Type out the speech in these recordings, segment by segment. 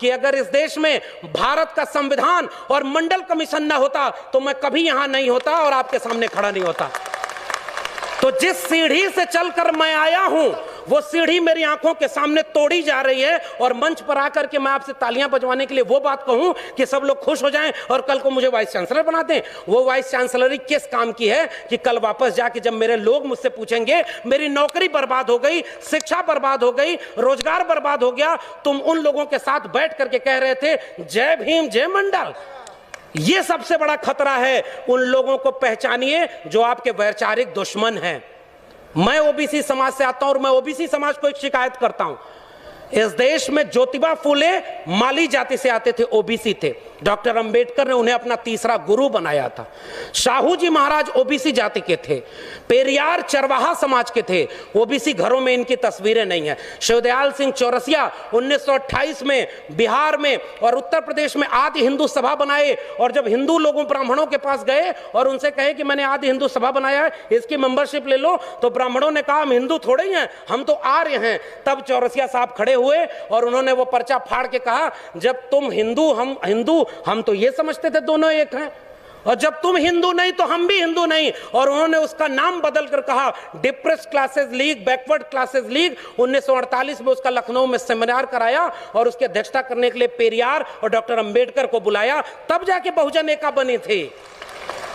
कि अगर इस देश में भारत का संविधान और मंडल कमीशन न होता तो मैं कभी यहां नहीं होता और आपके सामने खड़ा नहीं होता। तो जिस सीढ़ी से चलकर मैं आया हूं वो सीढ़ी मेरी आंखों के सामने तोड़ी जा रही है, और मंच पर आकर के मैं आपसे तालियां बजवाने के लिए वो बात कहूं कि सब लोग खुश हो जाएं और कल को मुझे वाइस चांसलर बना दें। वो वाइस चांसलरी किस काम की है कि कल वापस जाके जब मेरे लोग मुझसे पूछेंगे मेरी नौकरी बर्बाद हो गई, शिक्षा बर्बाद हो गई, रोजगार बर्बाद हो गया, तुम उन लोगों के साथ बैठ करके कह रहे थे जय भीम जय मंडल। ये सबसे बड़ा खतरा है। उन लोगों को पहचानिए जो आपके वैचारिक दुश्मन हैं। मैं ओबीसी समाज से आता हूं और मैं ओबीसी समाज को एक शिकायत करता हूं। इस देश में ज्योतिबा फूले माली जाति से आते थे, ओबीसी थे। डॉक्टर अंबेडकर ने उन्हें अपना तीसरा गुरु बनाया था। शाहू जी महाराज ओबीसी जाति के थे। पेरियार चरवाहा समाज के थे। ओबीसी घरों में इनकी तस्वीरें नहीं है। शिवदयाल सिंह चौरसिया 1928 में बिहार में और उत्तर प्रदेश में आदि हिंदू सभा बनाए, और जब हिंदू लोगों ब्राह्मणों के पास गए और उनसे कहे कि मैंने आदि हिंदू सभा बनाया है, इसकी मेंबरशिप ले लो, तो ब्राह्मणों ने कहा हम हिंदू थोड़े ही हैं, हम तो आर्य हैं। तब चौरसिया साहब खड़े हुए और उन्होंने वो पर्चा फाड़ के कहा जब तुम हिंदू हम हिंदू, हम तो ये समझते थे दोनों एक हैं, और जब तुम हिंदू नहीं तो हम भी हिंदू नहीं। और उन्होंने उसका नाम बदल कर कहा depressed classes league, backward classes league. 1948 में उसका लखनऊ में सेमिनार कराया और उसकी अध्यक्षता करने के लिए पेरियार और डॉक्टर अंबेडकर को बुलाया, तब जाके बहुजन एका बनी थी।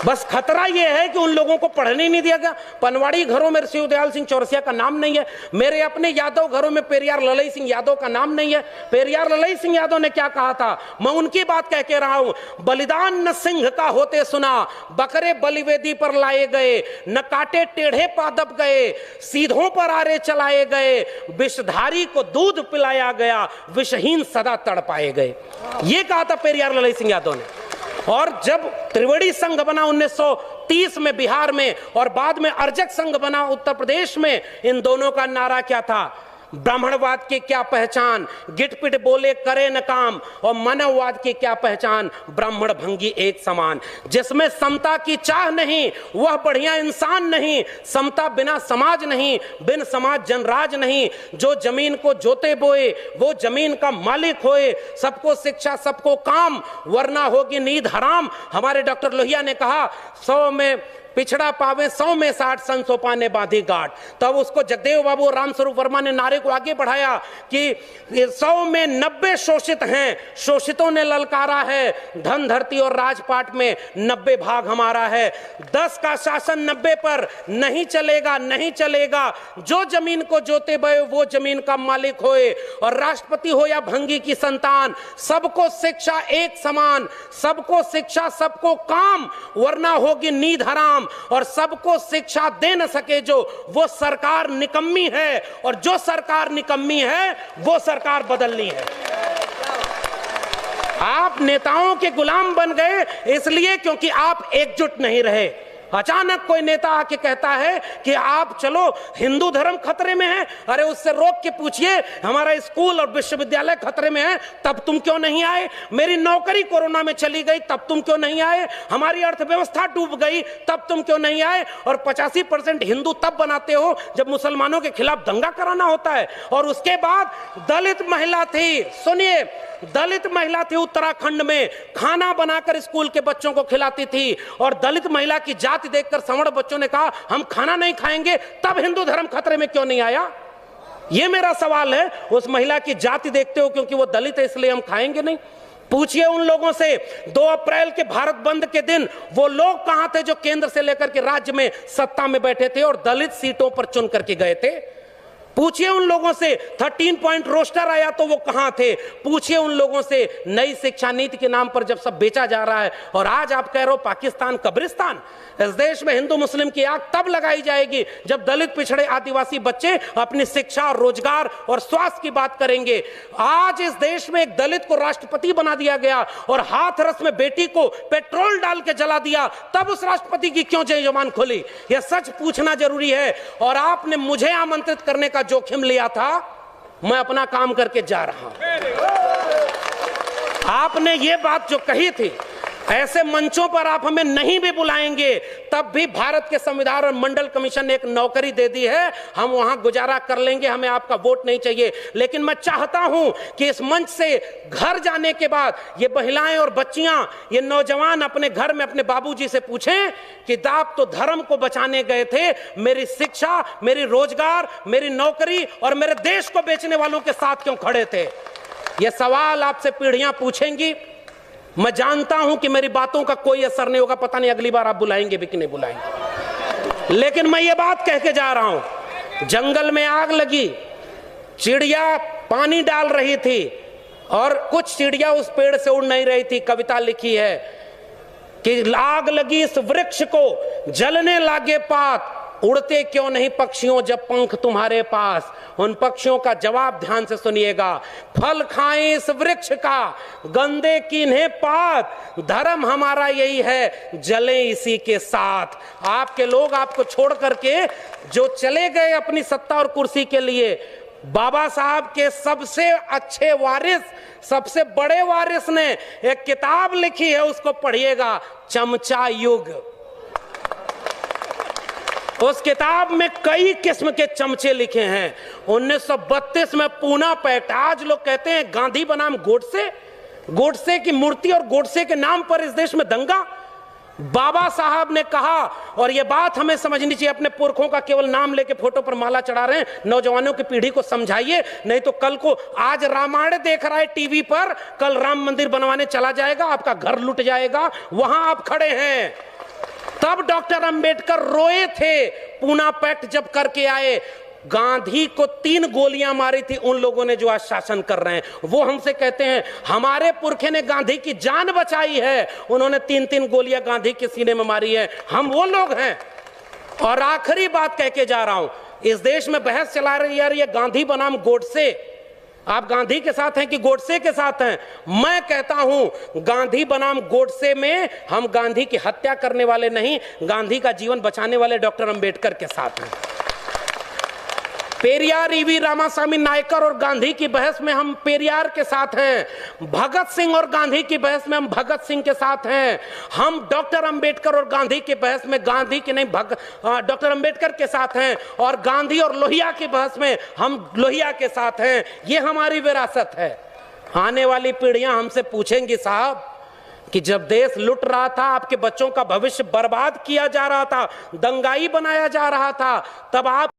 बस खतरा यह है कि उन लोगों को पढ़ने नहीं दिया गया। पनवाड़ी घरों में शिवदयाल सिंह चौरसिया का नाम नहीं है। मेरे अपने यादव घरों में पेरियार ललई सिंह यादव का नाम नहीं है। पेरियार ललई सिंह यादव ने क्या कहा था, मैं उनकी बात कह के रहा हूं। बलिदान न सिंह का होते सुना, बकरे बलिवेदी पर लाए गए, न काटे टेढ़े पादप गए, सीधों पर आरे चलाए गए, विषधारी को दूध पिलाया गया, विषहीन सदा तड़पाए गए। ये कहा था पेरियार ललई सिंह यादव ने। और जब त्रिवेणी संघ बना 1930 में बिहार में, और बाद में अर्जक संघ बना उत्तर प्रदेश में, इन दोनों का नारा क्या था, ब्राह्मणवाद की क्या पहचान, गिटपिट बोले करे न काम, और मानववाद की क्या पहचान, ब्राह्मण भंगी एक समान। जिसमें समता की चाह नहीं वह बढ़िया इंसान नहीं, समता बिना समाज नहीं, बिन समाज जनराज नहीं। जो जमीन को जोते बोए वो जमीन का मालिक होए, सबको शिक्षा सबको काम, वरना होगी नींद हराम। हमारे डॉक्टर लोहिया ने कहा 100 में पिछड़ा पावे 100 में 60, सन सोपा ने बांधी गांठ। तब उसको जगदेव बाबू रामस्वरूप वर्मा ने नारे को आगे बढ़ाया कि 100 में 90 शोषित हैं, शोषितों ने ललकारा है, धन धरती और राजपाट में 90 भाग हमारा है। 10 का शासन 90 पर नहीं चलेगा, नहीं चलेगा। जो जमीन को जोते बये वो जमीन का मालिक होए, और राष्ट्रपति हो या भंगी की संतान, सबको शिक्षा एक समान, सबको शिक्षा सबको काम, वरना होगी नींद हराम। और सबको शिक्षा दे न सके जो, वो सरकार निकम्मी है, और जो सरकार निकम्मी है वो सरकार बदलनी है। आप नेताओं के गुलाम बन गए इसलिए क्योंकि आप एकजुट नहीं रहे। अचानक कोई नेता आके कहता है कि आप चलो हिंदू धर्म खतरे में है, अरे उससे रोक के पूछिए हमारा स्कूल और विश्वविद्यालय खतरे में है, तब तुम क्यों नहीं आए? मेरी नौकरी कोरोना में चली गई, तब तुम क्यों नहीं आए? हमारी अर्थव्यवस्था डूब गई, तब तुम क्यों नहीं आए? और 85% हिंदू तब बनाते हो जब मुसलमानों के खिलाफ दंगा कराना होता है। और उसके बाद दलित महिला थी, सुनिए, दलित महिला थी उत्तराखंड में, खाना बनाकर स्कूल के बच्चों को खिलाती थी, और दलित महिला की जाति देखकर सवर्ण बच्चों ने कहा हम खाना नहीं खाएंगे, तब हिंदू धर्म खतरे में क्यों नहीं आया? यह मेरा सवाल है। उस महिला की जाति देखते हो क्योंकि वो दलित है इसलिए हम खाएंगे नहीं? पूछिए उन लोगों से 2 अप्रैल के भारत बंद के दिन वो लोग कहां थे जो केंद्र से लेकर के राज्य में सत्ता में बैठे थे और दलित सीटों पर चुन करके गए थे? पूछिए उन लोगों से 13 पॉइंट रोस्टर आया तो वो कहां थे? पूछिए उन लोगों से नई शिक्षा नीति के नाम पर जब सब बेचा जा रहा है, और आज आप कह रहे हो पाकिस्तान कब्रिस्तान। इस देश में हिंदू मुस्लिम की आग तब लगाई जाएगी जब दलित पिछड़े आदिवासी बच्चे अपनी शिक्षा और रोजगार और स्वास्थ्य की बात करेंगे। आज इस देश में एक दलित को राष्ट्रपति बना दिया गया और हाथरस में बेटी को पेट्रोल डाल के जला दिया, तब उस राष्ट्रपति की क्यों जय जवान खोली? यह सच पूछना जरूरी है। और आपने मुझे आमंत्रित करने का जोखिम लिया था, मैं अपना काम करके जा रहा हूं। आपने ये बात जो कही थी, ऐसे मंचों पर आप हमें नहीं भी बुलाएंगे तब भी भारत के संविधान और मंडल कमीशन ने एक नौकरी दे दी है, हम वहां गुजारा कर लेंगे, हमें आपका वोट नहीं चाहिए। लेकिन मैं चाहता हूं कि इस मंच से घर जाने के बाद ये महिलाएं और बच्चियां, ये नौजवान अपने घर में अपने बाबूजी से पूछें कि आप तो धर्म को बचाने गए थे, मेरी शिक्षा, मेरी रोजगार, मेरी नौकरी और मेरे देश को बेचने वालों के साथ क्यों खड़े थे? ये सवाल आपसे पीढ़ियां पूछेंगी। मैं जानता हूं कि मेरी बातों का कोई असर नहीं होगा, पता नहीं अगली बार आप बुलाएंगे भी कि नहीं बुलाएंगे। लेकिन मैं ये बात कह के जा रहा हूं, जंगल में आग लगी, चिड़िया पानी डाल रही थी और कुछ चिड़िया उस पेड़ से उड़ नहीं रही थी। कविता लिखी है कि आग लगी इस वृक्ष को, जलने लागे पात, उड़ते क्यों नहीं पक्षियों जब पंख तुम्हारे पास। उन पक्षियों का जवाब ध्यान से सुनिएगा, फल खाएं इस वृक्ष का, गंदे कीन्हे पात, धर्म हमारा यही है, जले इसी के साथ। आपके लोग आपको छोड़ करके जो चले गए अपनी सत्ता और कुर्सी के लिए, बाबा साहब के सबसे अच्छे वारिस, सबसे बड़े वारिस ने एक किताब लिखी है, उसको पढ़िएगा, चमचा युग। उस किताब में कई किस्म के चमचे लिखे हैं। 1932 में पूना पैक्ट, आज लोग कहते हैं गांधी बनाम गोडसे, गोडसे की मूर्ति और गोडसे के नाम पर इस देश में दंगा। बाबा साहब ने कहा, और यह बात हमें समझनी चाहिए, अपने पुरखों का केवल नाम लेके फोटो पर माला चढ़ा रहे हैं, नौजवानों की पीढ़ी को समझाइए, नहीं तो कल को आज रामायण देख रहा है टीवी पर, कल राम मंदिर बनवाने चला जाएगा, आपका घर लुट जाएगा, वहां आप खड़े हैं। तब डॉक्टर अंबेडकर रोए थे, पूना पैक्ट जब करके आए। गांधी को 3 गोलियां मारी थी उन लोगों ने जो आज शासन कर रहे हैं। वो हमसे कहते हैं हमारे पुरखे ने गांधी की जान बचाई है, उन्होंने 3-3 गोलियां गांधी के सीने में मारी है, हम वो लोग हैं। और आखिरी बात कह के जा रहा हूं, इस देश में बहस चला रही है गांधी बनाम गोडसे, आप गांधी के साथ हैं कि गोडसे के साथ हैं? मैं कहता हूं गांधी बनाम गोडसे में हम गांधी की हत्या करने वाले नहीं, गांधी का जीवन बचाने वाले डॉक्टर अंबेडकर के साथ हैं। पेरियार ईवी रामास्वामी नायकर और गांधी की बहस में हम पेरियार के साथ हैं, भगत सिंह और गांधी की बहस में हम भगत सिंह के साथ हैं। हम डॉक्टर अंबेडकर और गांधी की बहस में गांधी की नहीं डॉक्टर अंबेडकर के साथ हैं, और गांधी और लोहिया की बहस में हम लोहिया के साथ हैं। ये हमारी विरासत है। आने वाली पीढ़ियां हमसे पूछेंगी, साहब कि जब देश लुट रहा था, आपके बच्चों का भविष्य बर्बाद किया जा रहा था, दंगाई बनाया जा रहा था, तब आप